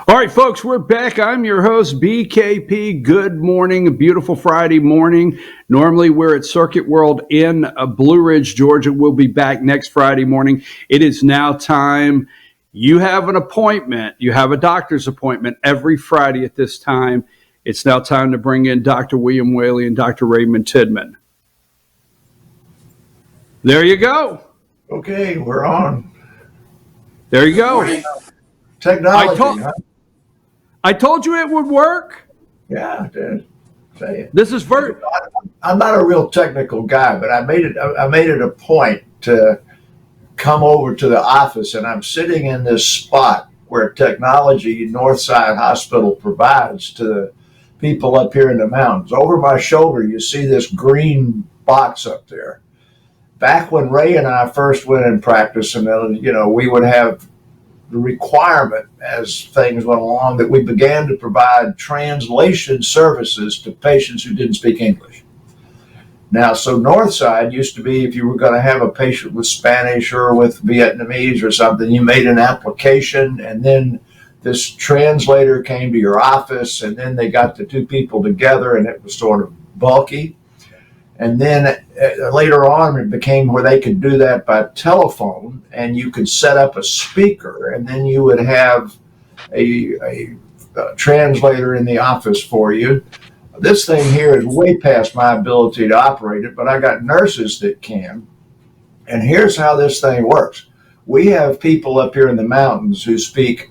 All right, folks, we're back. I'm your host, BKP. Good morning, a beautiful Friday morning. Normally, we're at Circuit World in Blue Ridge, Georgia. We'll be back next Friday morning. It is now time. You have an appointment. You have a doctor's appointment every Friday at this time. It's now time to bring in Dr. William Whaley and Dr. Raymond Tidman. There you go. Okay, we're on. There you go. Technology. I told you it would work. Yeah, I did. Say it. This is I'm not a real technical guy, but I made it a point to come over to the office, and I'm sitting in this spot where technology Northside Hospital provides to the people up here in the mountains. Over my shoulder, you see this green box up there. Back when Ray and I first went in practice, and we would have the requirement as things went along that we began to provide translation services to patients who didn't speak English. Now, so Northside used to be, if you were going to have a patient with Spanish or with Vietnamese or something, you made an application, and then this translator came to your office, and then they got the two people together, and it was sort of bulky. And then later on, it became where they could do that by telephone, and you could set up a speaker, and then you would have a translator in the office for you. This thing here is way past my ability to operate it, but I got nurses that can. And here's how this thing works. We have people up here in the mountains who speak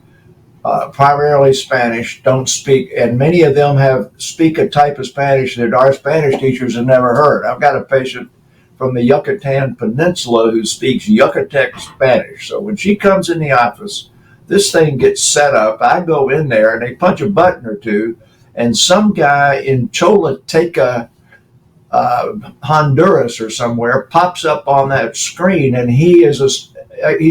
primarily Spanish, don't speak, and many of them speak a type of Spanish that our Spanish teachers have never heard. I've got a patient from the Yucatan Peninsula who speaks Yucatec Spanish. So when she comes in the office, this thing gets set up. I go in there and they punch a button or two, and some guy in Choluteca, Honduras or somewhere pops up on that screen, and he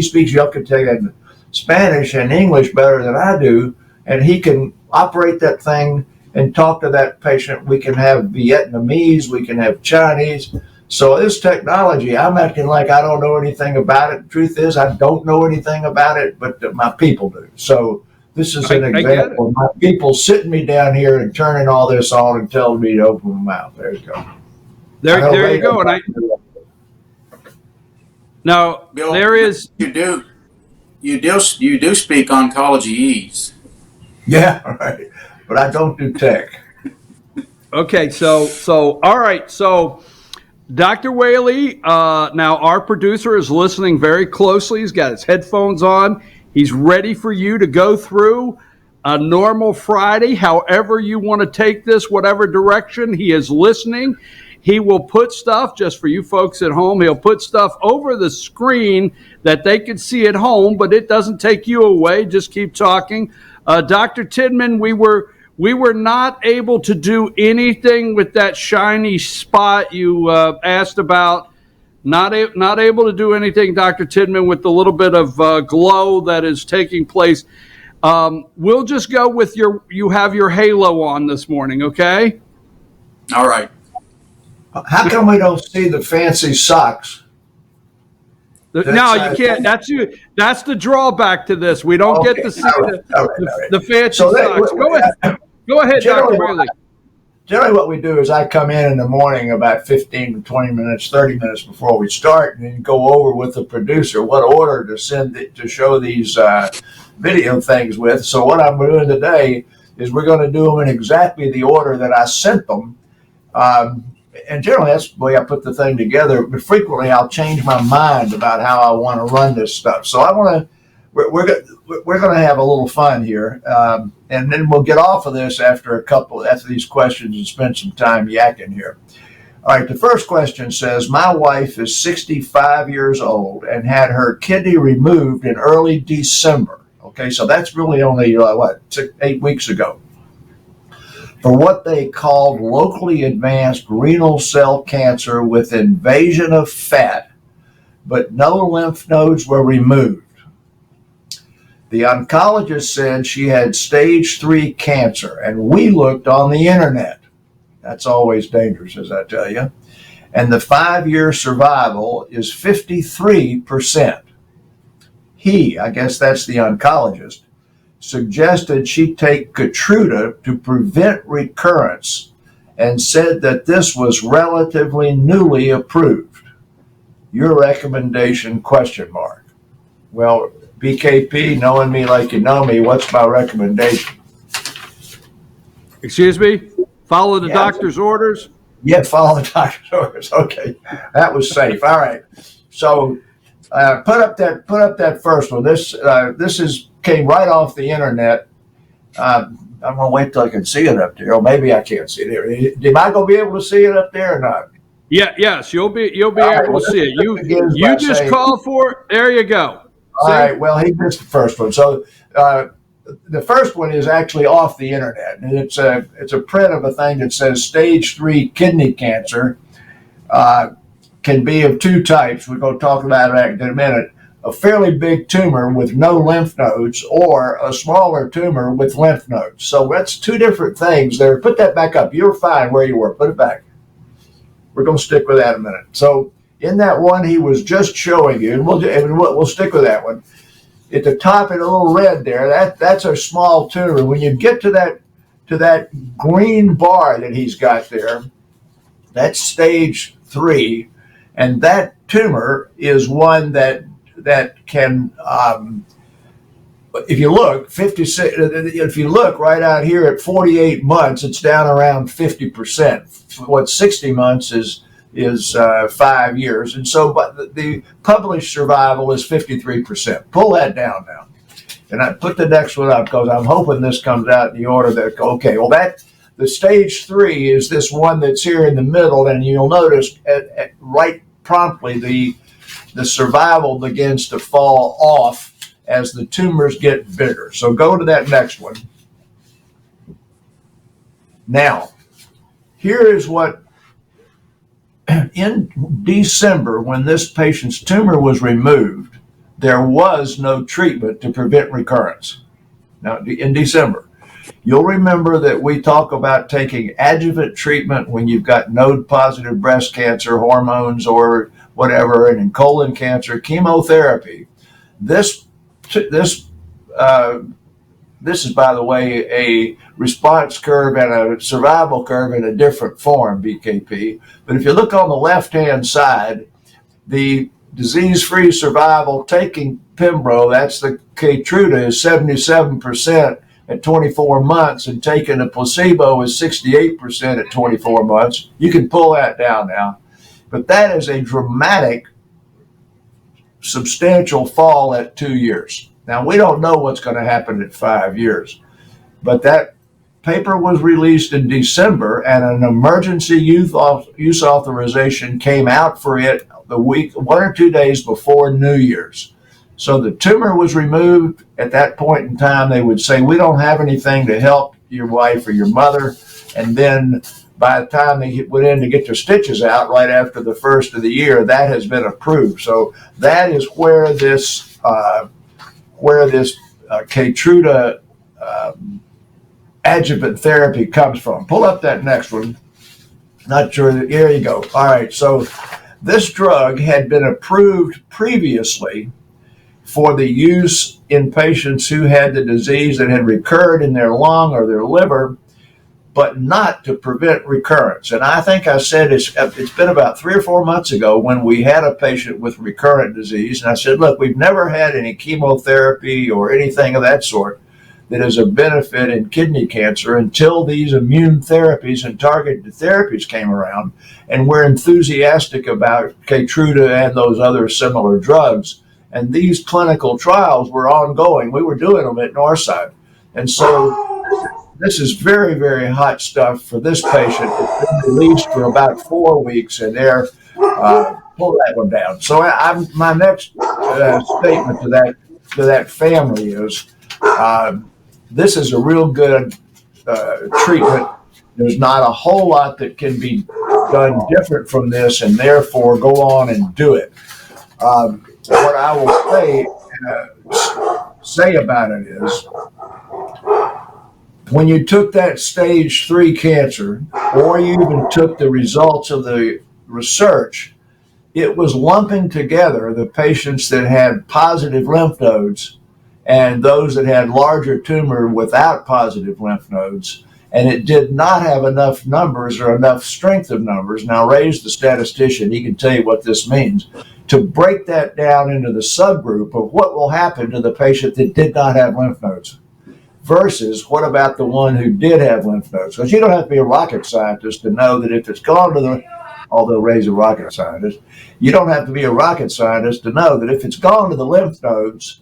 speaks Yucatec Spanish and English better than I do, and he can operate that thing and talk to that patient. We can have Vietnamese, we can have Chinese. So this technology, I'm acting like I don't know anything about it. The truth is, I don't know anything about it, but my people do. So this is an example of my people sitting me down here and turning all this on and telling me to open my mouth. There you go. There you go. Now, Bill, there is... You do speak oncology ease. Yeah, right. But I don't do tech. Okay, so all right. So Dr. Whaley, now our producer is listening very closely. He's got his headphones on. He's ready for you to go through a normal Friday, however you want to take this, whatever direction. He is listening. He will put stuff, just for you folks at home, he'll put stuff over the screen that they can see at home, but it doesn't take you away. Just keep talking. Dr. Tidman, we were not able to do anything with that shiny spot you asked about. Not able to do anything, Dr. Tidman, with the little bit of glow that is taking place. We'll just go with you have your halo on this morning, okay? All right. How come we don't see the fancy socks? No, you can't. That's the drawback to this. We don't get to see the fancy socks. Go ahead, Dr. Whaley. Generally what we do is I come in the morning about 15 to 20 minutes, 30 minutes before we start, and then go over with the producer what order to show these video things with. So what I'm doing today is we're going to do them in exactly the order that I sent them. And generally, that's the way I put the thing together. But frequently, I'll change my mind about how I want to run this stuff. So we're going to have a little fun here, and then we'll get off of this after these questions and spend some time yakking here. All right, the first question says, my wife is 65 years old and had her kidney removed in early December. Okay, so that's really only 8 weeks ago, for what they called locally advanced renal cell cancer with invasion of fat, but no lymph nodes were removed. The oncologist said she had stage 3 cancer, and we looked on the internet. That's always dangerous, as I tell you. And the 5-year survival is 53%. He, I guess that's the oncologist, suggested she take Katruda to prevent recurrence and said that this was relatively newly approved. Your recommendation, ? Well, BKP, knowing me like you know me, what's my recommendation? Excuse me? Follow the doctor's orders? Yeah, follow the doctor's orders. Okay, that was safe. All right. So put up that first one. This came right off the internet. I'm gonna wait till I can see it up there. Or maybe I can't see it. Am I gonna be able to see it up there or not? Yeah, yes, you'll be able to see it. You just saying, call for it. There you go. All right. Well, he missed the first one. So the first one is actually off the internet, and it's a print of a thing that says stage 3 kidney cancer can be of two types. We're going to talk about that in a minute. A fairly big tumor with no lymph nodes, or a smaller tumor with lymph nodes. So that's two different things there. Put that back up. You're fine where you were. Put it back. We're going to stick with that a minute. So in that one he was just showing you, and we'll stick with that one. At the top in a little red there, that's a small tumor. When you get to that green bar that he's got there, that's stage 3, and that tumor is one that can, if you look 56, if you look right out here at 48 months, it's down around 50%. What 60 months is 5 years, and so but the published survival is 53%. Pull that down now, and I put the next one up because I'm hoping this comes out in the order that okay. Well, the stage 3 is this one that's here in the middle, and you'll notice right promptly the survival begins to fall off as the tumors get bigger. So go to that next one. Now, here is what. In December, when this patient's tumor was removed, there was no treatment to prevent recurrence. Now, in December, you'll remember that we talk about taking adjuvant treatment when you've got node-positive breast cancer, hormones, or whatever, and in colon cancer, chemotherapy. This is, by the way, a response curve and a survival curve in a different form, BKP. But if you look on the left-hand side, the disease-free survival taking Pembro, that's the Katruda, is 77% at 24 months, and taking a placebo is 68% at 24 months. You can pull that down now. But that is a dramatic, substantial fall at 2 years. Now, we don't know what's going to happen at 5 years, but that paper was released in December, and an emergency use authorization came out for it the week, 1 or 2 days before New Year's. So the tumor was removed. At that point in time, they would say, we don't have anything to help your wife or your mother. And then by the time they went in to get their stitches out right after the first of the year, that has been approved. So that is where this Katruda adjuvant therapy comes from. Pull up that next one. Not sure. Here you go. All right. So this drug had been approved previously for the use in patients who had the disease that had recurred in their lung or their liver, but not to prevent recurrence. And I think I said it's been about 3 or 4 months ago when we had a patient with recurrent disease. And I said, look, we've never had any chemotherapy or anything of that sort that is a benefit in kidney cancer until these immune therapies and targeted therapies came around. And we're enthusiastic about Katruda and those other similar drugs. And these clinical trials were ongoing. We were doing them at Northside. And so this is very, very hot stuff for this patient. It's been released for about 4 weeks, and they're pull that one down. So my next statement to that family is this is a real good treatment. There's not a whole lot that can be done different from this, and therefore go on and do it. What I will say about it is, when you took that stage 3 cancer, or you even took the results of the research, it was lumping together the patients that had positive lymph nodes and those that had larger tumor without positive lymph nodes. And it did not have enough numbers or enough strength of numbers. Now, Ray's the statistician. He can tell you what this means. To break that down into the subgroup of what will happen to the patient that did not have lymph nodes versus what about the one who did have lymph nodes. Because you don't have to be a rocket scientist to know that if it's gone to the, although Ray's a rocket scientist, you don't have to be a rocket scientist to know that if it's gone to the lymph nodes,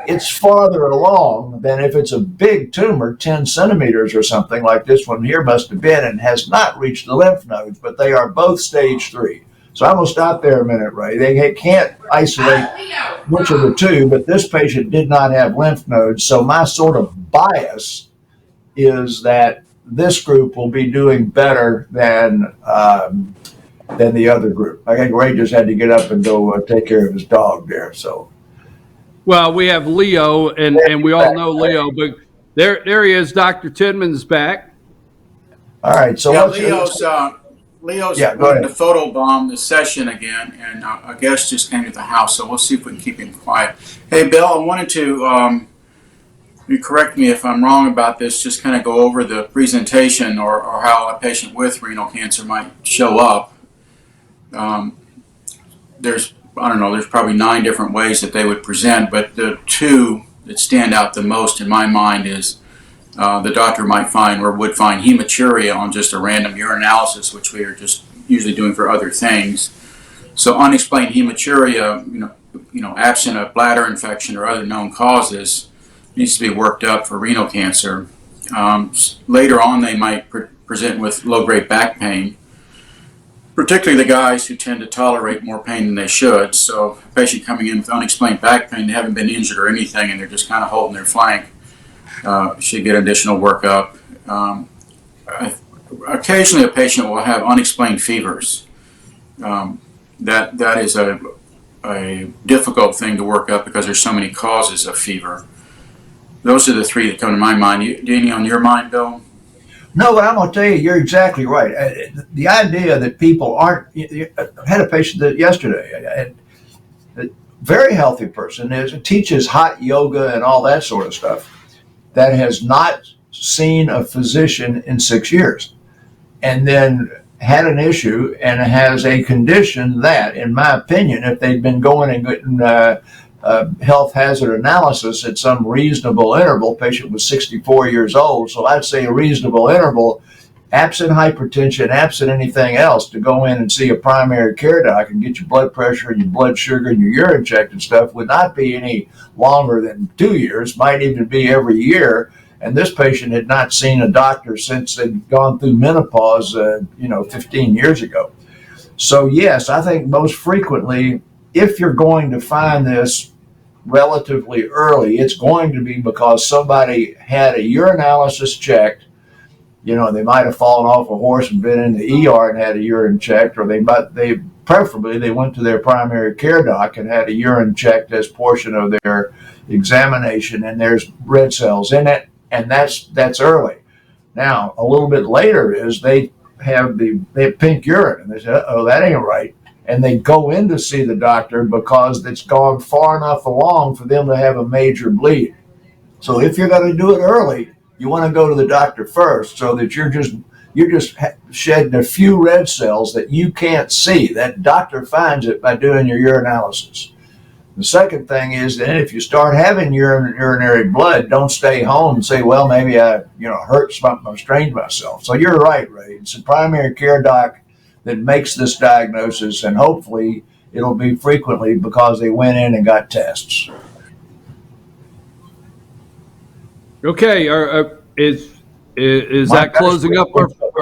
it's farther along than if it's a big tumor, 10 centimeters or something like this one here must have been, and has not reached the lymph nodes, but they are both stage 3. So I'm going to stop there a minute, Ray. They can't isolate which of the two, but this patient did not have lymph nodes. So my sort of bias is that this group will be doing better than the other group. I think Ray just had to get up and go take care of his dog there. So, well, we have Leo, and we all know Leo, but there he is. Dr. Tidman's back. All right. So yeah, Leo's going to photobomb the session again, and a guest just came to the house, so we'll see if we can keep him quiet. Hey, Bill, I wanted to, you correct me if I'm wrong about this, just kind of go over the presentation or how a patient with renal cancer might show up. There's probably 9 different ways that they would present, but the 2 that stand out the most in my mind is the doctor might find or would find hematuria on just a random urinalysis, which we are just usually doing for other things. So unexplained hematuria, absent a bladder infection or other known causes, needs to be worked up for renal cancer. Later on, they might present with low-grade back pain, particularly the guys who tend to tolerate more pain than they should. So a patient coming in with unexplained back pain, they haven't been injured or anything, and they're just kind of holding their flank, should get additional workup. Occasionally a patient will have unexplained fevers. That is a difficult thing to work up because there's so many causes of fever. Those are the 3 that come to my mind. Any on your mind, Bill? No, but I'm going to tell you, you're exactly right. The idea that people aren't, I had a patient that yesterday, a very healthy person, teaches hot yoga and all that sort of stuff, that has not seen a physician in 6 years, and then had an issue and has a condition that, in my opinion, if they'd been going and getting health hazard analysis at some reasonable interval, patient was 64 years old, so I'd say a reasonable interval, absent hypertension, absent anything else, to go in and see a primary care doc and get your blood pressure and your blood sugar and your urine checked and stuff would not be any longer than 2 years, might even be every year. And this patient had not seen a doctor since they'd gone through menopause, 15 years ago. So yes, I think most frequently, if you're going to find this relatively early, it's going to be because somebody had a urinalysis checked. They might have fallen off a horse and been in the ER and had a urine checked, or preferably they went to their primary care doc and had a urine checked as portion of their examination, and there's red cells in it, and that's early. Now, a little bit later is they have pink urine, and they say, oh, that ain't right. And they go in to see the doctor because it's gone far enough along for them to have a major bleed. So if you're going to do it early, you want to go to the doctor first, so that you're just shedding a few red cells that you can't see. That doctor finds it by doing your urinalysis. The second thing is that if you start having urinary blood, don't stay home and say, well, maybe I hurt something, I strained myself. So you're right, Ray. It's a primary care doc that makes this diagnosis, and hopefully it'll be frequently because they went in and got tests. Okay, is that closing up?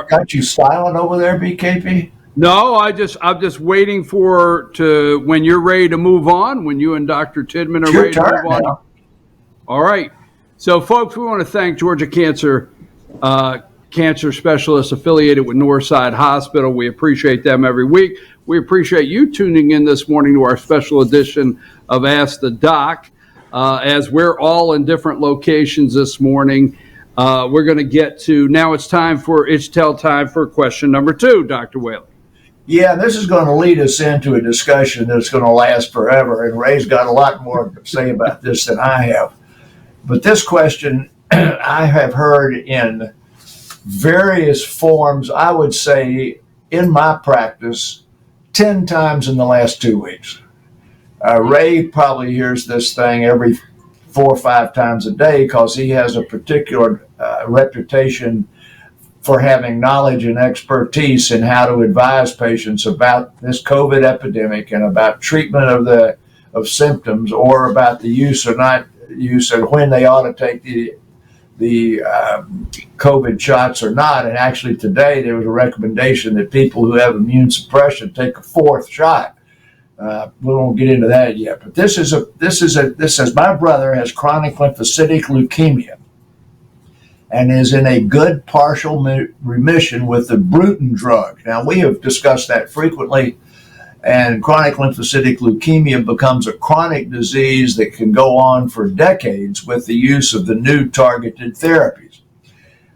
Got you silent over there, BKP? No, I'm just waiting when you're ready to move on. When you and Dr. Tidman are ready to move on. Now. All right. So, folks, we want to thank Georgia Cancer specialists affiliated with Northside Hospital. We appreciate them every week. We appreciate you tuning in this morning to our special edition of Ask the Doc. As we're all in different locations this morning, we're going to get to, now it's time for question number 2, Dr. Whaley. Yeah, this is going to lead us into a discussion that's going to last forever, and Ray's got a lot more to say about this than I have. But this question I have heard in various forms, I would say, in my practice, 10 times in the last 2 weeks. Ray probably hears this thing every 4 or 5 times a day because he has a particular reputation for having knowledge and expertise in how to advise patients about this COVID epidemic and about treatment of symptoms, or about the use or not use, and when they ought to take the COVID shots or not. And actually today there was a recommendation that people who have immune suppression take a 4th shot. We won't get into that yet, but this says my brother has chronic lymphocytic leukemia and is in a good partial remission with the Bruton drug. Now, we have discussed that frequently, and chronic lymphocytic leukemia becomes a chronic disease that can go on for decades with the use of the new targeted therapies.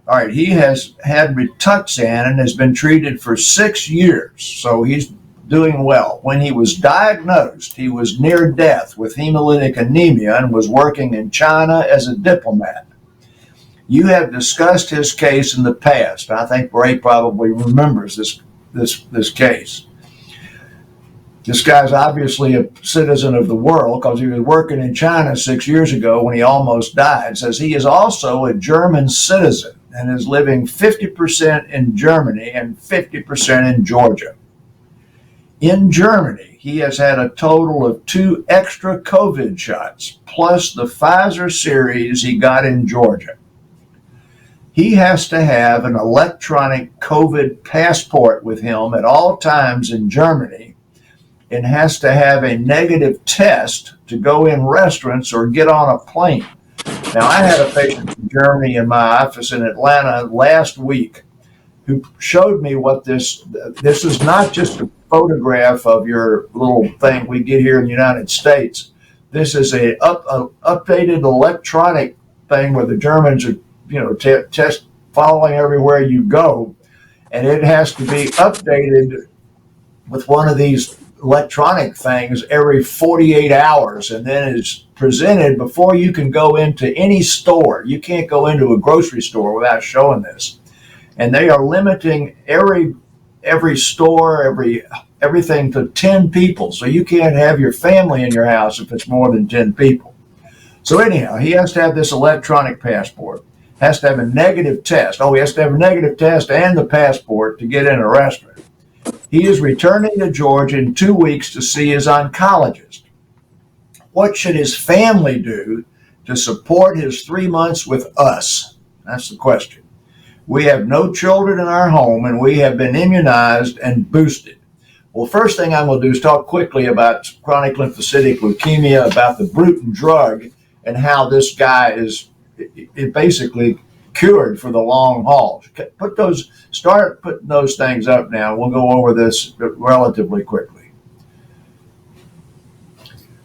All right, he has had Rituxan and has been treated for 6 years, so he's doing well. When he was diagnosed, he was near death with hemolytic anemia and was working in China as a diplomat. You have discussed his case in the past. I think Ray probably remembers this case. This guy's obviously a citizen of the world because he was working in China 6 years ago when he almost died. It says he is also a German citizen and is living 50% in Germany and 50% in Georgia. In Germany, he has had a total of 2 extra COVID shots, plus the Pfizer series he got in Georgia. He has to have an electronic COVID passport with him at all times in Germany, and has to have a negative test to go in restaurants or get on a plane. Now, I had a patient from Germany in my office in Atlanta last week who showed me what this is not just a photograph of your little thing we get here in the United States. This is a updated electronic thing where the Germans are, test following everywhere you go, and it has to be updated with one of these electronic things every 48 hours, and then it's presented before you can go into any store. You can't go into a grocery store without showing this. And they are limiting every store, everything to 10 people. So you can't have your family in your house if it's more than 10 people. So anyhow, he has to have this electronic passport, has to have a negative test. Oh, he has to have a negative test and the passport to get in a restaurant. He is returning to Georgia in 2 weeks to see his oncologist. What should his family do to support his 3 months with us? That's the question. We have no children in our home, and we have been immunized and boosted. Well, first thing I'm going to do is talk quickly about chronic lymphocytic leukemia, about the Bruton drug, and how this guy is basically cured for the long haul. Start putting those things up now. We'll go over this relatively quickly.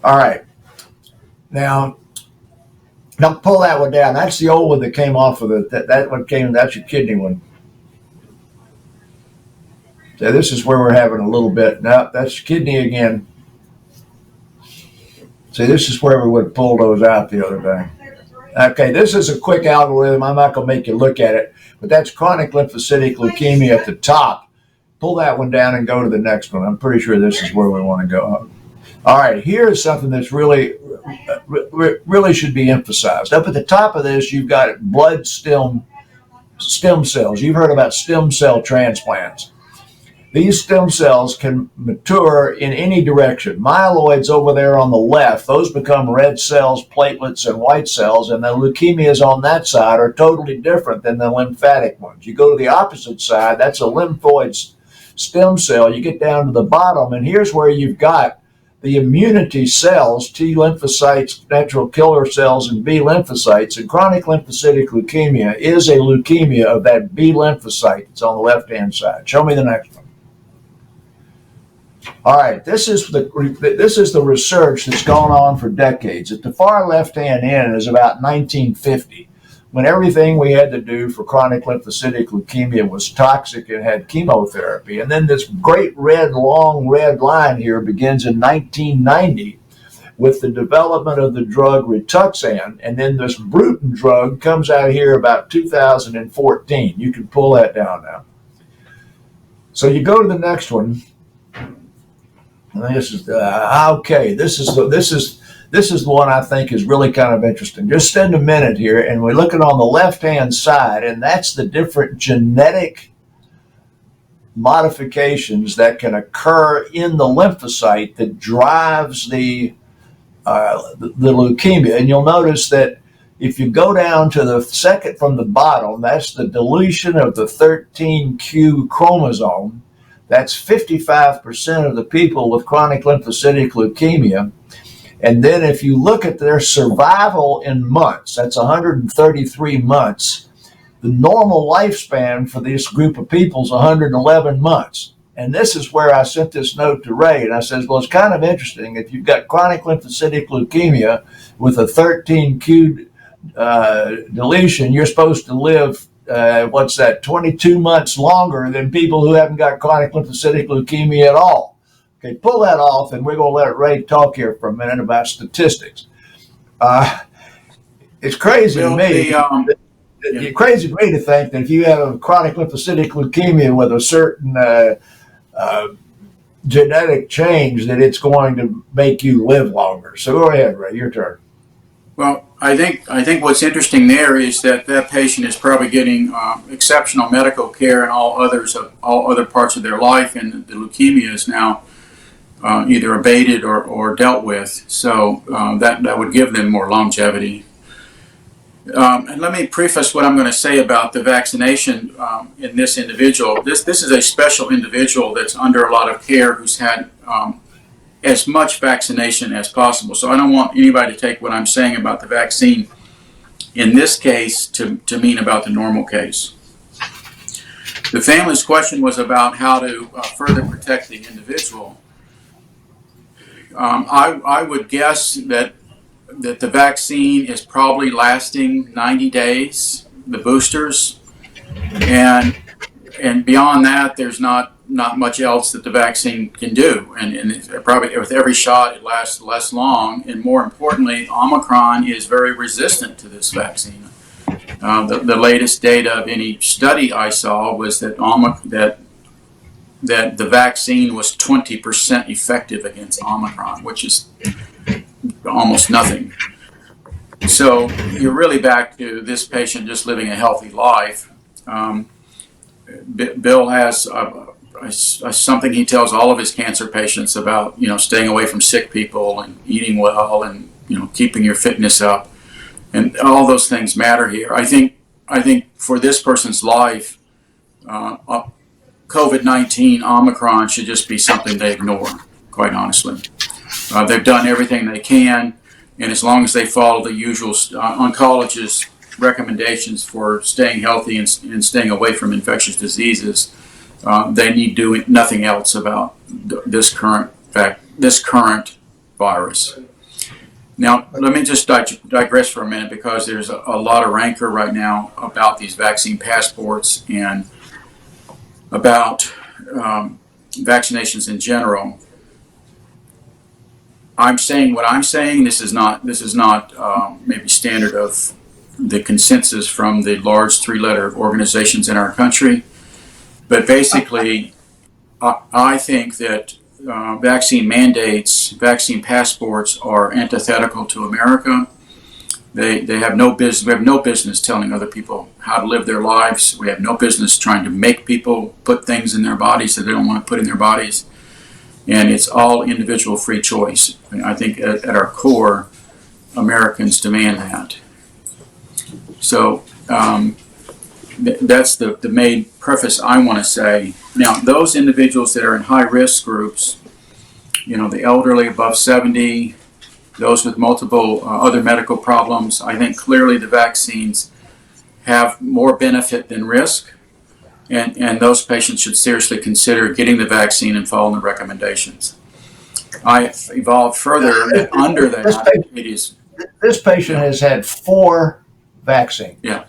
All right. Now pull that one down. That's the old one that came off of it. That one came. That's your kidney one. So this is where we're having a little bit. No, that's kidney again. See, this is where we would pull those out the other day. Okay, this is a quick algorithm. I'm not going to make you look at it, but that's chronic lymphocytic leukemia at the top. Pull that one down and go to the next one. I'm pretty sure this is where we want to go. All right, here's something that's really should be emphasized. Up at the top of this, you've got blood stem cells. You've heard about stem cell transplants. These stem cells can mature in any direction. Myeloids over there on the left, those become red cells, platelets, and white cells, and the leukemias on that side are totally different than the lymphatic ones. You go to the opposite side, that's a lymphoid stem cell. You get down to the bottom, and here's where you've got the immunity cells, T lymphocytes, natural killer cells, and B lymphocytes. And chronic lymphocytic leukemia is a leukemia of that B lymphocyte that's on the left-hand side. Show me the next one. All right, this is the research that's gone on for decades. At the far left-hand end is about 1950, when everything we had to do for chronic lymphocytic leukemia was toxic and had chemotherapy. And then this great long red line here begins in 1990, with the development of the drug Rituxan, and then this Bruton drug comes out here about 2014. You can pull that down now. So you go to the next one. This is okay. This is the one I think is really kind of interesting. Just spend a minute here, and we're looking on the left-hand side, and that's the different genetic modifications that can occur in the lymphocyte that drives the leukemia. And you'll notice that if you go down to the second from the bottom, that's the deletion of the 13q chromosome. That's 55% of the people with chronic lymphocytic leukemia. And then if you look at their survival in months, that's 133 months. The normal lifespan for this group of people is 111 months. And this is where I sent this note to Ray, and I says, well, it's kind of interesting. If you've got chronic lymphocytic leukemia with a 13q deletion, you're supposed to live, 22 months longer than people who haven't got chronic lymphocytic leukemia at all. Okay, pull that off, and we're going to let Ray talk here for a minute about statistics. It's crazy to me. It's crazy to me to think that if you have a chronic lymphocytic leukemia with a certain genetic change, that it's going to make you live longer. So go ahead, Ray, your turn. Well, I think what's interesting there is that patient is probably getting exceptional medical care in all other parts of their life, and the leukemia is now either abated or dealt with. So that would give them more longevity. And let me preface what I'm going to say about the vaccination in this individual. This is a special individual that's under a lot of care, who's had as much vaccination as possible. So I don't want anybody to take what I'm saying about the vaccine in this case to mean about the normal case. The family's question was about how to further protect the individual. I would guess that the vaccine is probably lasting 90 days, the boosters, and beyond that, there's not much else that the vaccine can do. And probably with every shot, it lasts less long. And more importantly, Omicron is very resistant to this vaccine. The latest data of any study I saw was that that the vaccine was 20% effective against Omicron, which is almost nothing. So you're really back to this patient just living a healthy life. Bill has something he tells all of his cancer patients about, staying away from sick people and eating well and, keeping your fitness up. And all those things matter here. I think for this person's life, COVID-19, Omicron should just be something they ignore, quite honestly. They've done everything they can, and as long as they follow the usual oncologist recommendations for staying healthy and staying away from infectious diseases, they need do nothing else about this current virus. Now, let me just digress for a minute, because there's a lot of rancor right now about these vaccine passports and about vaccinations in general. I'm saying what I'm saying. This is not maybe standard of the consensus from the large three-letter organizations in our country, but basically, I think that vaccine mandates, vaccine passports are antithetical to America. They have no business. We have no business telling other people how to live their lives. We have no business trying to make people put things in their bodies that they don't want to put in their bodies. And it's all individual free choice. I think at our core, Americans demand that. So that's the main preface I want to say. Now, those individuals that are in high risk groups, the elderly above 70, those with multiple other medical problems, I think clearly the vaccines have more benefit than risk. And those patients should seriously consider getting the vaccine and following the recommendations. I evolved further that under that, it is. This patient has had 4 vaccines. Yeah.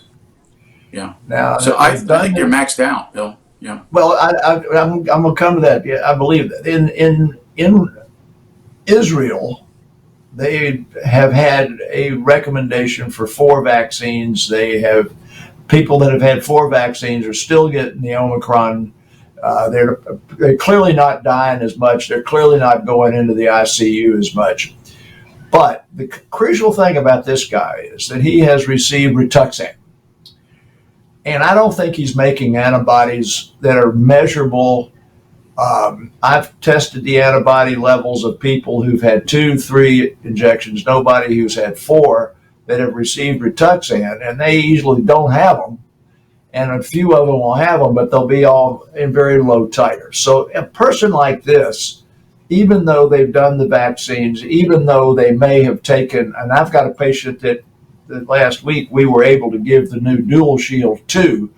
Now, so I think they're maxed out, Bill. Yeah. Well, I'm going to come to that. Yeah, I believe that in Israel, they have had a recommendation for 4 vaccines. They have people that have had 4 vaccines are still getting the Omicron. They're clearly not dying as much. They're clearly not going into the ICU as much. But the crucial thing about this guy is that he has received Rituxan. And I don't think he's making antibodies that are measurable. I've tested the antibody levels of people who've had 2, 3 injections, nobody who's had 4 that have received Rituxan, and they usually don't have them. And a few of them will have them, but they'll be all in very low titers. So a person like this, even though they've done the vaccines, even though they may have taken, and I've got a patient that last week we were able to give the new Dual Shield 2,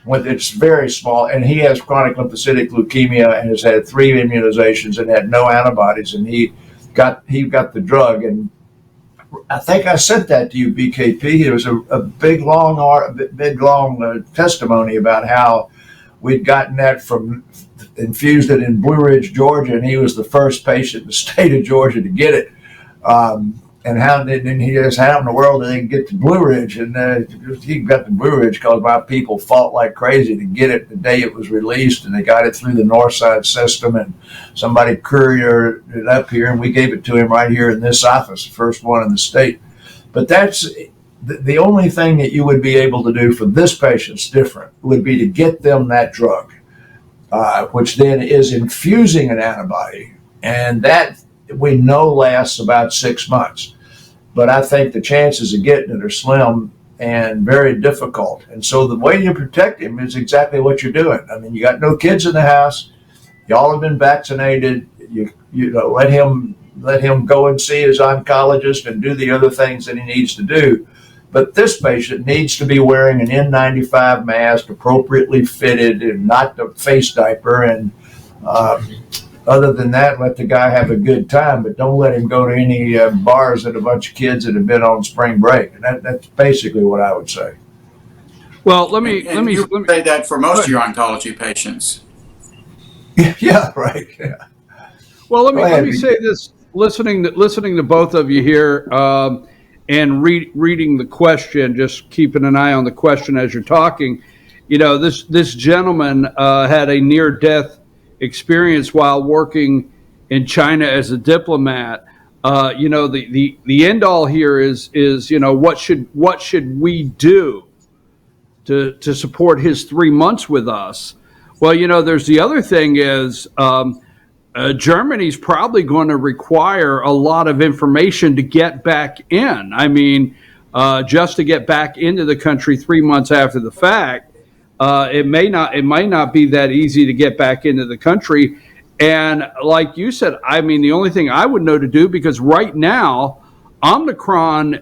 when it's very small, and he has chronic lymphocytic leukemia and has had 3 immunizations and had no antibodies, and he got the drug. And I think I sent that to you, BKP. It was a big long testimony about how we'd gotten that infused it in Blue Ridge, Georgia, and he was the first patient in the state of Georgia to get it. And how in the world did they get to Blue Ridge? And he got to Blue Ridge because my people fought like crazy to get it the day it was released, and they got it through the Northside system, and somebody couriered it up here, and we gave it to him right here in this office, the first one in the state. But that's the only thing that you would be able to do for this patient's different would be to get them that drug, which then is infusing an antibody, and that we know lasts about 6 months. But I think the chances of getting it are slim and very difficult. And so the way you protect him is exactly what you're doing. I mean, you got no kids in the house. Y'all have been vaccinated. You know, let him go and see his oncologist and do the other things that he needs to do. But this patient needs to be wearing an N95 mask, appropriately fitted, and not the face diaper. And other than that, let the guy have a good time, but don't let him go to any bars that a bunch of kids that have been on spring break. And that's basically what I would say. Well, let me say that for most of your oncology patients. Yeah, right. Yeah. Well, let me say this. Listening to both of you here, and reading the question, just keeping an eye on the question as you're talking. You know, this gentleman had a near-death experience while working in China as a diplomat. You know, the end all here is you know, what should we do to support his 3 months with us? Well, you know, there's the other thing is Germany's probably going to require a lot of information to get back in. I mean, just to get back into the country 3 months after the fact. It might not be that easy to get back into the country. And like you said, I mean, the only thing I would know to do, because right now, Omicron,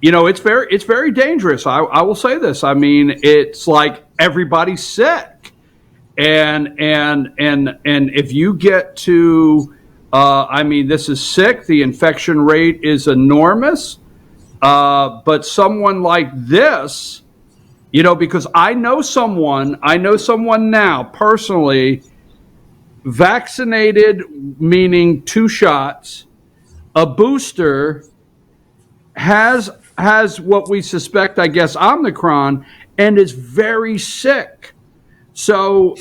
you know, it's very dangerous. I will say this. I mean, it's like everybody's sick. And if you get to, I mean, this is sick. The infection rate is enormous. But someone like this, you know, because I know someone now personally, vaccinated, meaning 2 shots, a booster, has what we suspect, I guess, Omicron, and is very sick. So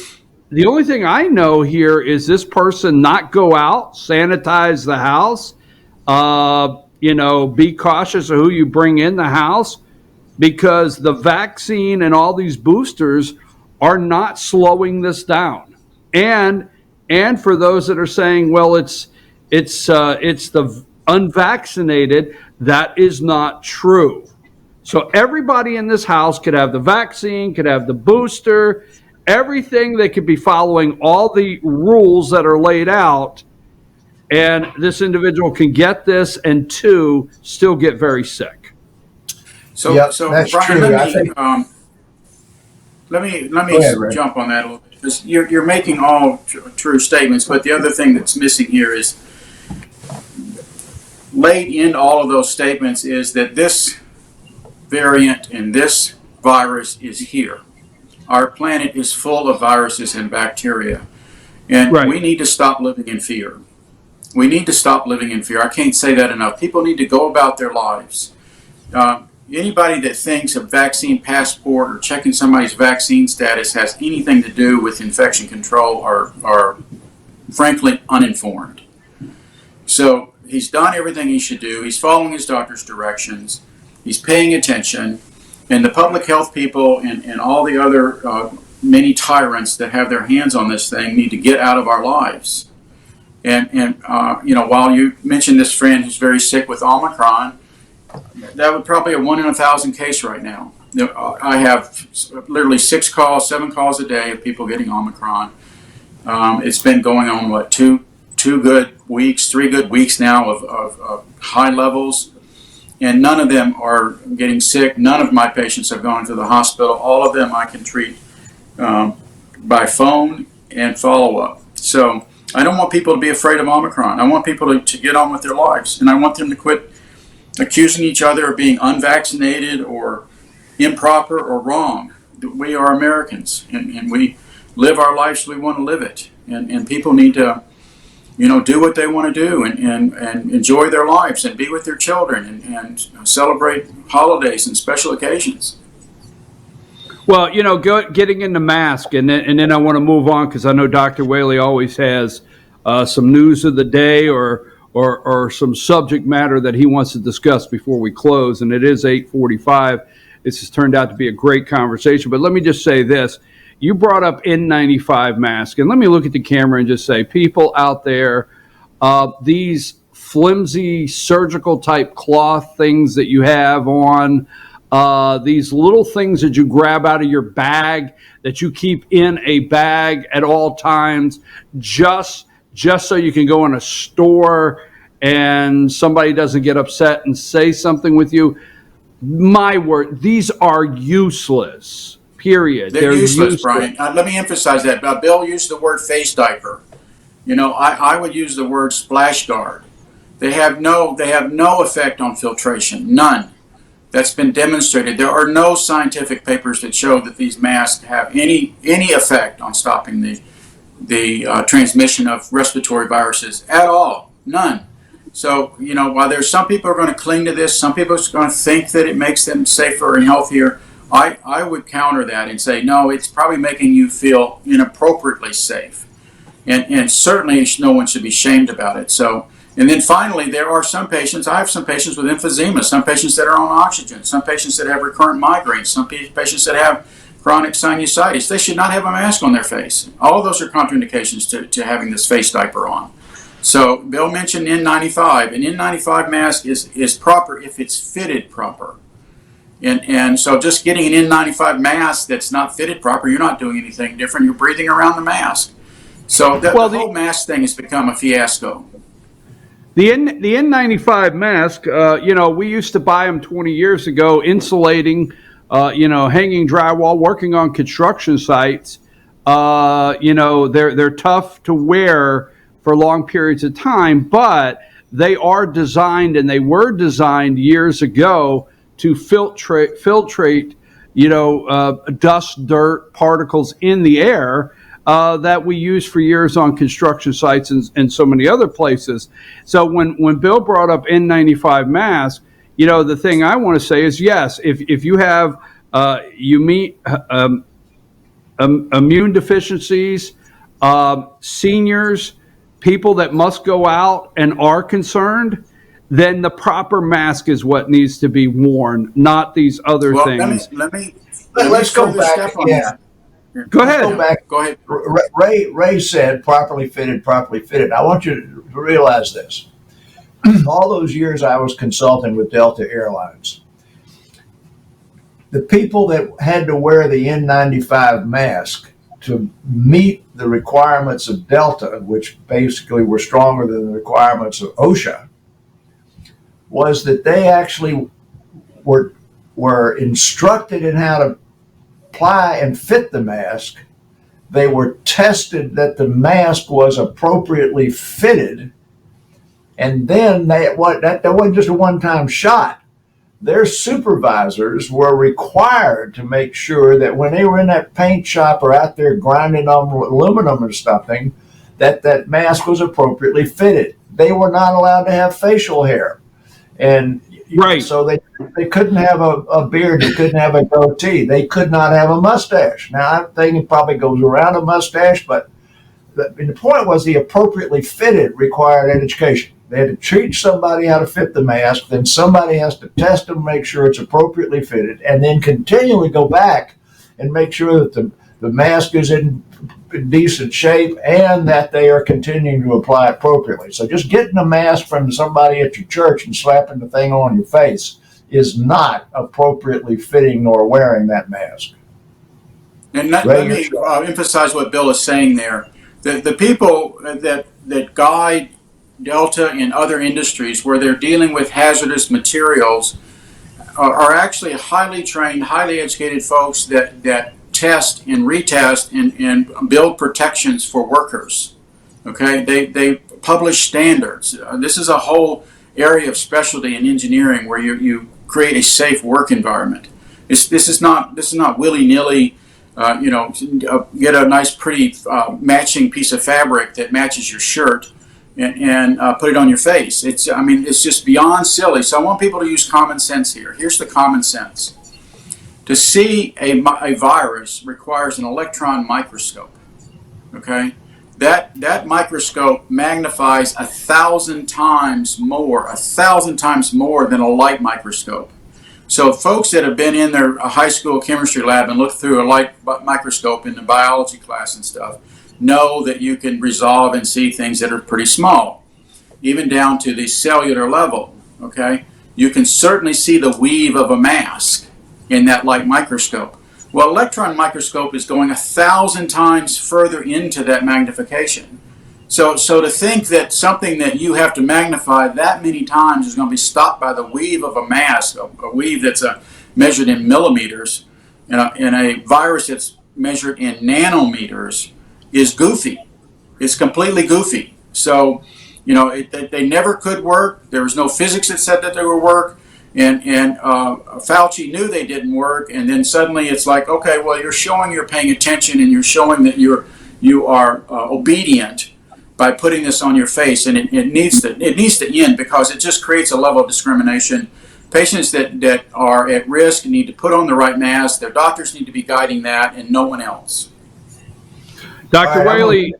the only thing I know here is this person not go out, sanitize the house, you know, be cautious of who you bring in the house, because the vaccine and all these boosters are not slowing this down. And for those that are saying, well, it's the unvaccinated, that is not true. So everybody in this house could have the vaccine, could have the booster, everything. They could be following all the rules that are laid out, and this individual can get this and still get very sick. So, yep, so that's Brian, true. let me jump on that a little bit, because you're making all true statements, but the other thing that's missing here is, laid in all of those statements, is that this variant and this virus is here. Our planet is full of viruses and bacteria, and we need to stop living in fear. We need to stop living in fear. I can't say that enough. People need to go about their lives. Anybody that thinks a vaccine passport or checking somebody's vaccine status has anything to do with infection control are frankly uninformed. So he's done everything he should do. He's following his doctor's directions. He's paying attention. And the public health people and all the other many tyrants that have their hands on this thing need to get out of our lives. And while you mentioned this friend who's very sick with Omicron, that would probably be a 1 in 1,000 case right now. I have literally 7 calls a day of people getting Omicron. It's been going on, 3 good weeks now of high levels, and none of them are getting sick. None of my patients have gone to the hospital. All of them I can treat by phone and follow up. So I don't want people to be afraid of Omicron. I want people to get on with their lives, and I want them to quit accusing each other of being unvaccinated or improper or wrong. We are Americans, and we live our lives we want to live it. And people need to, do what they want to do and enjoy their lives and be with their children and celebrate holidays and special occasions. Well, getting into mask, and then I want to move on because I know Dr. Whaley always has some news of the day or some subject matter that he wants to discuss before we close, and it is 8:45. This has turned out to be a great conversation, but let me just say this. You brought up N95 mask, and let me look at the camera and just say, people out there, these flimsy surgical type cloth things that you have on, these little things that you grab out of your bag that you keep in a bag at all times, just so you can go in a store and somebody doesn't get upset and say something with you. My word, these are useless, period. They're useless, Brian. Let me emphasize that. Bill used the word face diaper. I would use the word splash guard. They have no effect on filtration, none. That's been demonstrated. There are no scientific papers that show that these masks have any effect on stopping the transmission of respiratory viruses at all. None. So, while there's some people are going to cling to this, some people are going to think that it makes them safer and healthier, I would counter that and say, no, it's probably making you feel inappropriately safe. And certainly no one should be shamed about it. So, and then finally, there are some patients, I have some patients with emphysema, some patients that are on oxygen, some patients that have recurrent migraines, some patients that have chronic sinusitis. They should not have a mask on their face. All of those are contraindications to having this face diaper on. So Bill mentioned N95. An N95 mask is proper if it's fitted proper. And so just getting an N95 mask that's not fitted proper, you're not doing anything different. You're breathing around the mask. So the whole mask thing has become a fiasco. The N95 mask, we used to buy them 20 years ago, insulating, hanging drywall, working on construction sites. They're tough to wear for long periods of time, but they are designed, and they were designed years ago to filtrate, dust, dirt, particles in the air that we use for years on construction sites and so many other places. So when Bill brought up N95 masks, the thing I want to say is, yes, if you have immune deficiencies, seniors, people that must go out and are concerned, then the proper mask is what needs to be worn, not these other things. Let's go back. Yeah. Go ahead. Go ahead. Ray said properly fitted. I want you to realize this. All those years I was consulting with Delta Airlines, the people that had to wear the N95 mask to meet the requirements of Delta, which basically were stronger than the requirements of OSHA, was that they actually were instructed in how to apply and fit the mask. They were tested that the mask was appropriately fitted, and then that wasn't just a one-time shot. Their supervisors were required to make sure that when they were in that paint shop or out there grinding on aluminum or something, that mask was appropriately fitted. they were not allowed to have facial hair. And Right. so they couldn't have a beard, they couldn't have a goatee, they could not have a mustache. Now, I'm thinking it probably goes around a mustache, but the point was the appropriately fitted required education. They had to teach somebody how to fit the mask, then somebody has to test them, make sure it's appropriately fitted, and then continually go back and make sure that the mask is in decent shape and that they are continuing to apply appropriately. So just getting a mask from somebody at your church and slapping the thing on your face is not appropriately fitting nor wearing that mask. And let me emphasize what Bill is saying there. The people that guide Delta in other industries where they're dealing with hazardous materials are actually highly trained, highly educated folks that test and retest and build protections for workers. Okay, they publish standards. This is a whole area of specialty in engineering where you create a safe work environment. This is not willy-nilly. Get a nice, pretty matching piece of fabric that matches your shirt and put it on your face. It's just beyond silly. So I want people to use common sense here. Here's the common sense. To see a virus requires an electron microscope. Okay, that microscope magnifies 1,000 times more than a light microscope. So folks that have been in their high school chemistry lab and looked through a light microscope in the biology class and stuff know that you can resolve and see things that are pretty small, even down to the cellular level. Okay, you can certainly see the weave of a mask in that light microscope. Well, electron microscope is going 1,000 times further into that magnification. So to think that something that you have to magnify that many times is going to be stopped by the weave of a mask, a weave that's measured in millimeters, and a virus that's measured in nanometers, is goofy. It's completely goofy. So, they never could work. There was no physics that said that they would work. And Fauci knew they didn't work, and then suddenly it's like, okay, well, you're showing you're paying attention, and you're showing that you are obedient by putting this on your face, and it needs to end, because it just creates a level of discrimination. Patients that are at risk need to put on the right mask. Their doctors need to be guiding that, and no one else. Dr. Whaley,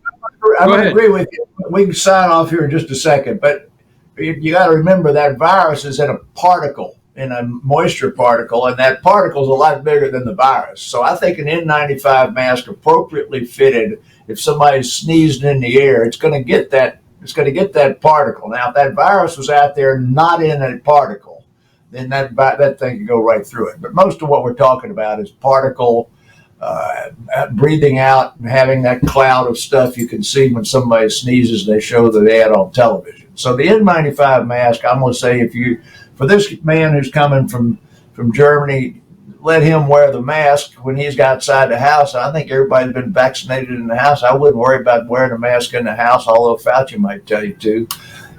I'm going to agree with you. We can sign off here in just a second, but you got to remember that virus is in a particle, in a moisture particle, and that particle is a lot bigger than the virus. So I think an N95 mask appropriately fitted, if somebody sneezed in the air, it's going to get that particle. Now, if that virus was out there not in a particle, then that thing could go right through it. But most of what we're talking about is particle, breathing out and having that cloud of stuff you can see when somebody sneezes. They show the ad on television. So the N95 mask, I'm going to say, for this man who's coming from Germany, let him wear the mask when he's outside the house. I think everybody's been vaccinated in the house. I wouldn't worry about wearing a mask in the house, although Fauci might tell you to.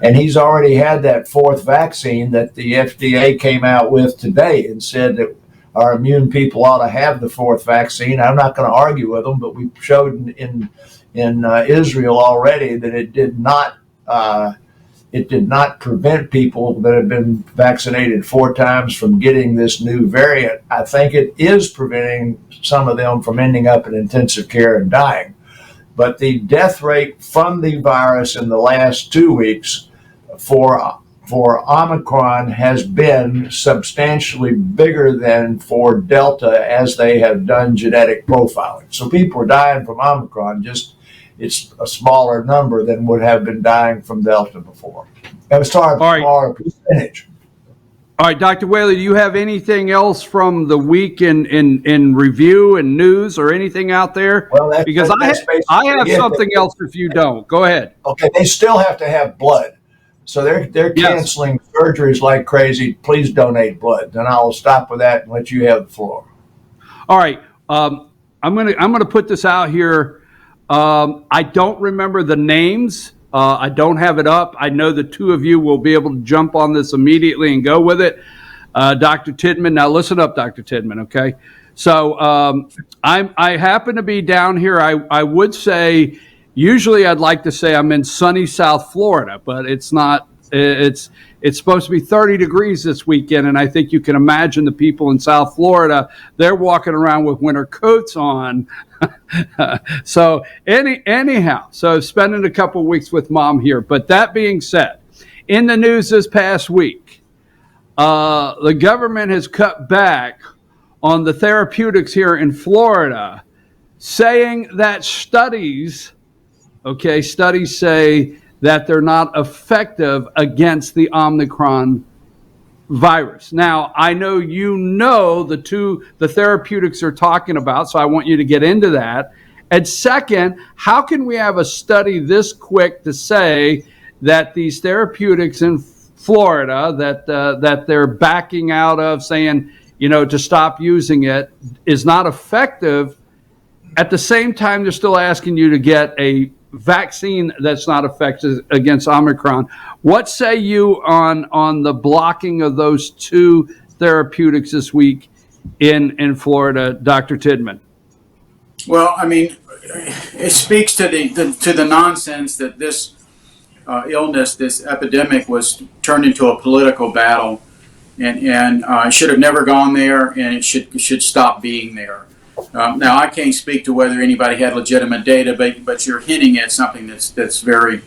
And he's already had that fourth vaccine that the FDA came out with today and said that our immune people ought to have the fourth vaccine. I'm not going to argue with them, but we showed in Israel already that it did not prevent people that have been vaccinated 4 times from getting this new variant. I think it is preventing some of them from ending up in intensive care and dying. But the death rate from the virus in the last 2 weeks for Omicron has been substantially bigger than for Delta as they have done genetic profiling. So people are dying from Omicron, just it's a smaller number than would have been dying from Delta before. It was a smaller percentage. All right, Dr. Whaley, do you have anything else from the week in review and news or anything out there? Well, because I have something else if you don't. Go ahead. Okay, they still have to have blood. So they're canceling surgeries like crazy. Please donate blood. Then I'll stop with that and let you have the floor. All right. I'm gonna put this out here. I don't remember the names. I don't have it up. I know the two of you will be able to jump on this immediately and go with it. Dr. Tidman, now listen up, Dr. Tidman, okay? So I happen to be down here. I would say Usually I'd like to say I'm in sunny South Florida, but it's not. It's supposed to be 30 degrees this weekend, and I think you can imagine the people in South Florida, they're walking around with winter coats on. So anyhow, so spending a couple of weeks with mom here. But that being said, in the news this past week, the government has cut back on the therapeutics here in Florida, saying that studies say that they're not effective against the Omicron virus. Now, I know the therapeutics they're talking about, so I want you to get into that. And second, how can we have a study this quick to say that these therapeutics in Florida that they're backing out of, saying, to stop using it, is not effective? At the same time, they're still asking you to get a vaccine that's not effective against Omicron. What say you on the blocking of those two therapeutics this week in Florida, Dr. Tidman? Well, I mean, it speaks to the nonsense that this illness, this epidemic, was turned into a political battle, and should have never gone there, and it should stop being there. Now, I can't speak to whether anybody had legitimate data, but you're hinting at something that's very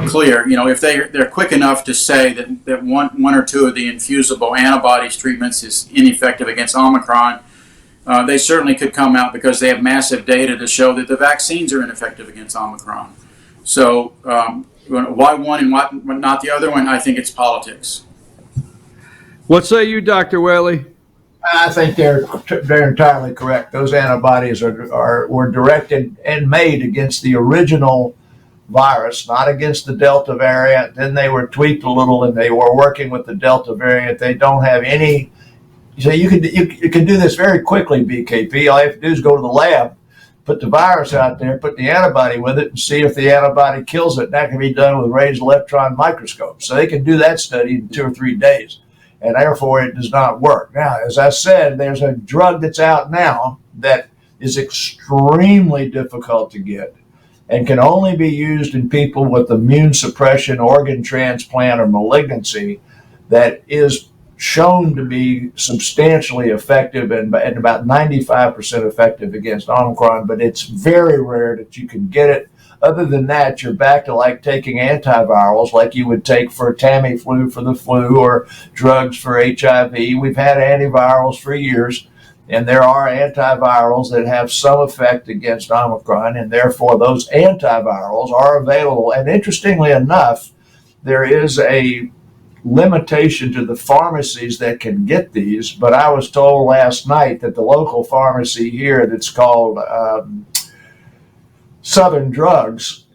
clear. If they're quick enough to say that one or two of the infusible antibodies treatments is ineffective against Omicron, they certainly could come out because they have massive data to show that the vaccines are ineffective against Omicron. So why one and why not the other one? I think it's politics. What say you, Dr. Whaley? I think they're entirely correct. Those antibodies were directed and made against the original virus, not against the Delta variant. Then they were tweaked a little, and they were working with the Delta variant. They don't have any. So you can do this very quickly, BKP. All you have to do is go to the lab, put the virus out there, put the antibody with it, and see if the antibody kills it. That can be done with raised electron microscopes. So they can do that study in 2 or 3 days. And therefore it does not work. Now, as I said, there's a drug that's out now that is extremely difficult to get and can only be used in people with immune suppression, organ transplant, or malignancy, that is shown to be substantially effective and about 95% effective against Omicron, but it's very rare that you can get it. Other than that, you're back to like taking antivirals like you would take for Tamiflu for the flu or drugs for HIV. We've had antivirals for years, and there are antivirals that have some effect against Omicron, and therefore those antivirals are available. And interestingly enough, there is a limitation to the pharmacies that can get these, but I was told last night that the local pharmacy here that's called Southern Drugs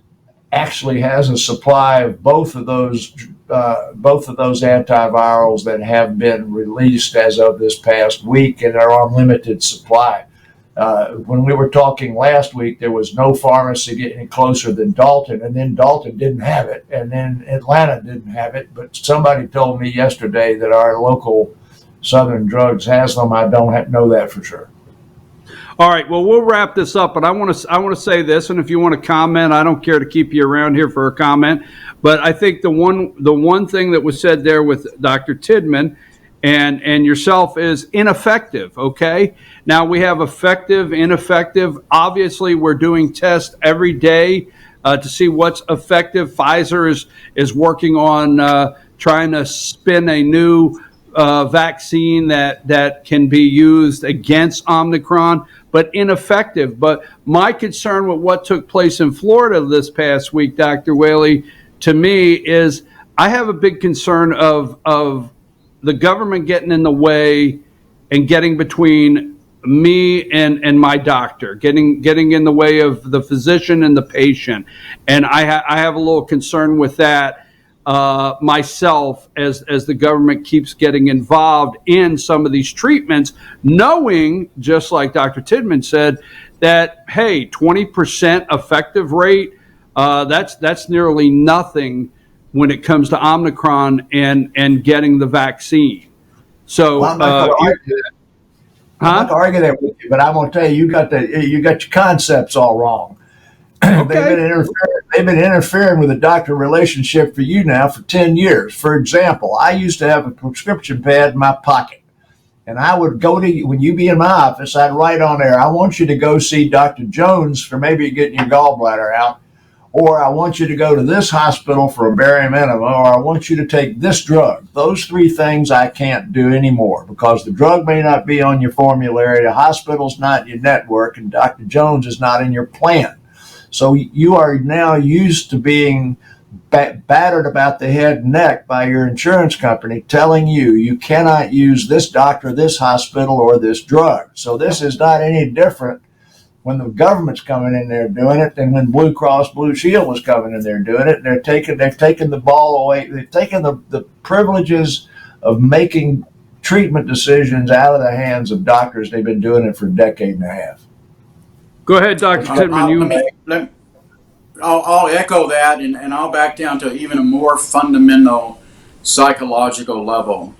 actually has a supply of both of those antivirals that have been released as of this past week, and are on limited supply. When we were talking last week, there was no pharmacy getting closer than Dalton, and then Dalton didn't have it, and then Atlanta didn't have it. But somebody told me yesterday that our local Southern Drugs has them. I don't know that for sure. All right, well, we'll wrap this up, but I want to say this, and if you want to comment, I don't care to keep you around here for a comment, but I think the one thing that was said there with Dr. Tidman and yourself is ineffective, okay? Now, we have effective, ineffective. Obviously, we're doing tests every day to see what's effective. Pfizer is working on trying to spin a new vaccine that can be used against Omicron, but ineffective. But my concern with what took place in Florida this past week, Dr. Whaley, to me is I have a big concern of the government getting in the way and getting between me and my doctor, getting in the way of the physician and the patient. And I have a little concern with that myself as the government keeps getting involved in some of these treatments, knowing, just like Dr. Tidman said, that, hey, 20% effective rate, that's nearly nothing when it comes to Omicron and getting the vaccine. So well, I'm not going to argue that with you, but I'm going to tell you, you got your concepts all wrong. Okay. They've been interfering with the doctor relationship for you now for 10 years. For example, I used to have a prescription pad in my pocket. And I would go to you, when you be in my office, I'd write on there, I want you to go see Dr. Jones for maybe getting your gallbladder out, or I want you to go to this hospital for a barium enema, or I want you to take this drug. Those three things I can't do anymore because the drug may not be on your formulary, the hospital's not in your network, and Dr. Jones is not in your plan. So you are now used to being battered about the head and neck by your insurance company telling you cannot use this doctor, this hospital, or this drug. So this is not any different when the government's coming in there doing it than when Blue Cross Blue Shield was coming in there doing it. They've taken the ball away. They've taken the privileges of making treatment decisions out of the hands of doctors. They've been doing it for a decade and a half. Go ahead, Dr. Tidman. I'll echo that, and I'll back down to even a more fundamental psychological level.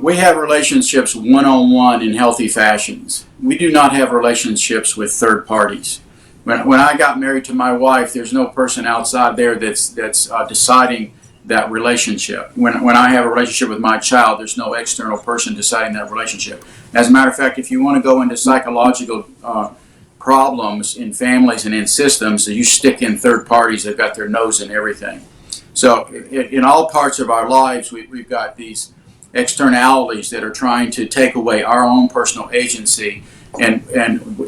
We have relationships one-on-one in healthy fashions. We do not have relationships with third parties. When I got married to my wife, there's no person outside there that's deciding that relationship. When I have a relationship with my child, there's no external person deciding that relationship. As a matter of fact, if you want to go into psychological problems in families and in systems, you stick in third parties that got their nose in everything. So in all parts of our lives, we've got these externalities that are trying to take away our own personal agency, and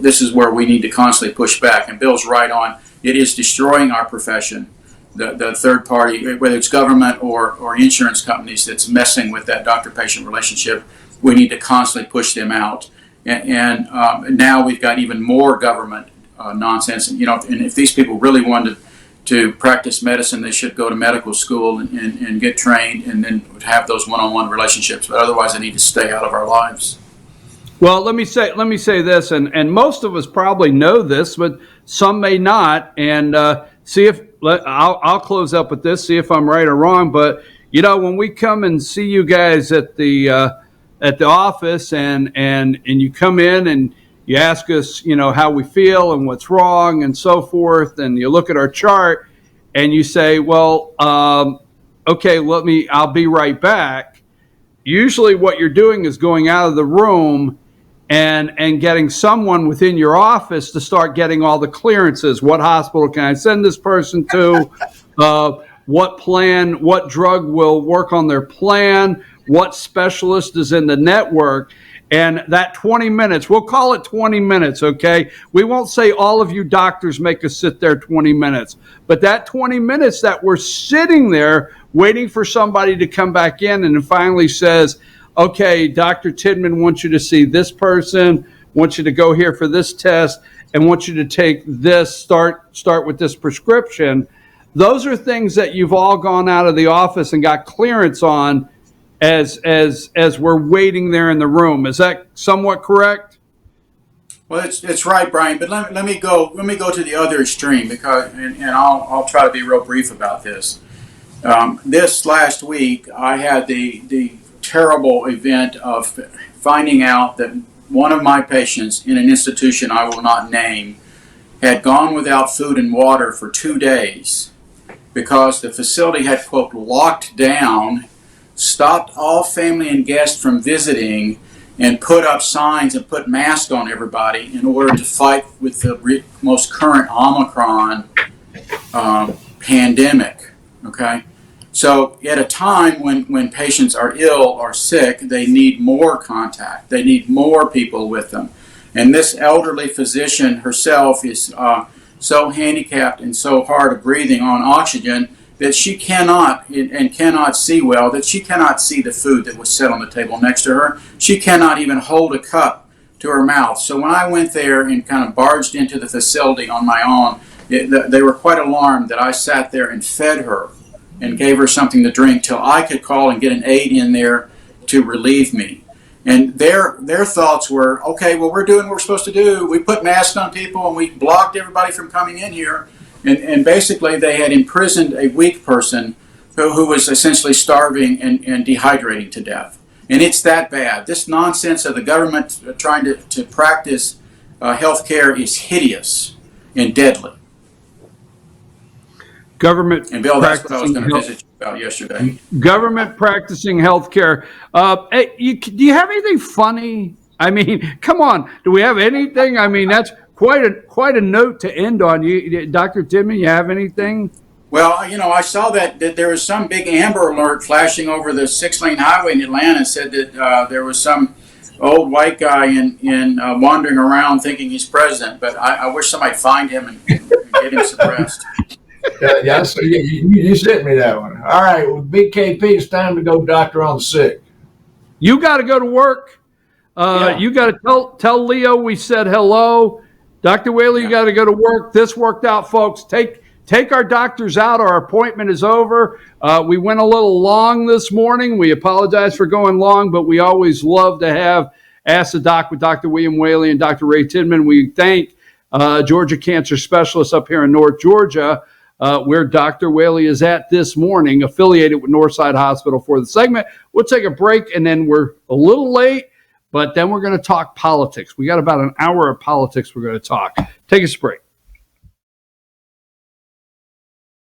this is where we need to constantly push back. And Bill's right on. It is destroying our profession. The third party, whether it's government or insurance companies that's messing with that doctor-patient relationship, we need to constantly push them out. And now we've got even more government nonsense. And if these people really wanted to practice medicine, they should go to medical school and get trained, and then have those one-on-one relationships. But otherwise, they need to stay out of our lives. Well, let me say this, and most of us probably know this, but some may not. And I'll close up with this, see if I'm right or wrong. But when we come and see you guys at the office, and you come in and you ask us, how we feel and what's wrong and so forth, and you look at our chart and you say, well, okay, I'll be right back. Usually what you're doing is going out of the room and getting someone within your office to start getting all the clearances. What hospital can I send this person to? What drug will work on their plan? What specialist is in the network? And that 20 minutes, we'll call it 20 minutes, okay? We won't say all of you doctors make us sit there 20 minutes. But that 20 minutes that we're sitting there waiting for somebody to come back in and then finally says, okay, Dr. Tidman wants you to see this person, wants you to go here for this test, and wants you to take this, start with this prescription. Those are things that you've all gone out of the office and got clearance on as we're waiting there in the room. Is that somewhat correct? Well, it's right, Brian. But let me go to the other extreme, because and I'll try to be real brief about this. This last week, I had the terrible event of finding out that one of my patients in an institution I will not name had gone without food and water for 2 days because the facility had, quote, locked down, stopped all family and guests from visiting, and put up signs and put masks on everybody in order to fight with the most current Omicron pandemic. Okay? So at a time when patients are ill or sick, they need more contact. They need more people with them. And this elderly physician herself is so handicapped and so hard of breathing on oxygen that she cannot see well, that she cannot see the food that was set on the table next to her. She cannot even hold a cup to her mouth. So when I went there and kind of barged into the facility on my own, they were quite alarmed that I sat there and fed her and gave her something to drink till I could call and get an aide in there to relieve me. And their thoughts were, okay, well, we're doing what we're supposed to do. We put masks on people and we blocked everybody from coming in here. And basically they had imprisoned a weak person who was essentially starving and dehydrating to death. And it's that bad. This nonsense of the government trying to practice health care is hideous and deadly. Government And Bill, that's what I was practicing going to health- visit you about yesterday. government practicing healthcare. Hey, do you have anything funny? I mean, come on. Do we have anything? I mean, that's quite a note to end on. You, Dr. Tidman, you have anything? Well, I saw that there was some big Amber Alert flashing over the 6-lane highway in Atlanta. Said that there was some old white guy in wandering around thinking he's president. But I wish somebody find him and get him suppressed. Yeah, so you sent me that one. All right, well, BKP, it's time to go doctor on the sick. You got to go to work. Yeah. You got to tell Leo we said hello. Dr. Whaley, you got to go to work. This worked out, folks. Take our doctors out. Our appointment is over. We went a little long this morning. We apologize for going long, but we always love to have Ask the Doc with Dr. William Whaley and Dr. Ray Tidman. We thank Georgia Cancer Specialists up here in North Georgia, where Dr. Whaley is at this morning, affiliated with Northside Hospital for the segment. We'll take a break, and then we're a little late, but then we're going to talk politics. We got about an hour of politics we're going to talk. Take us a break.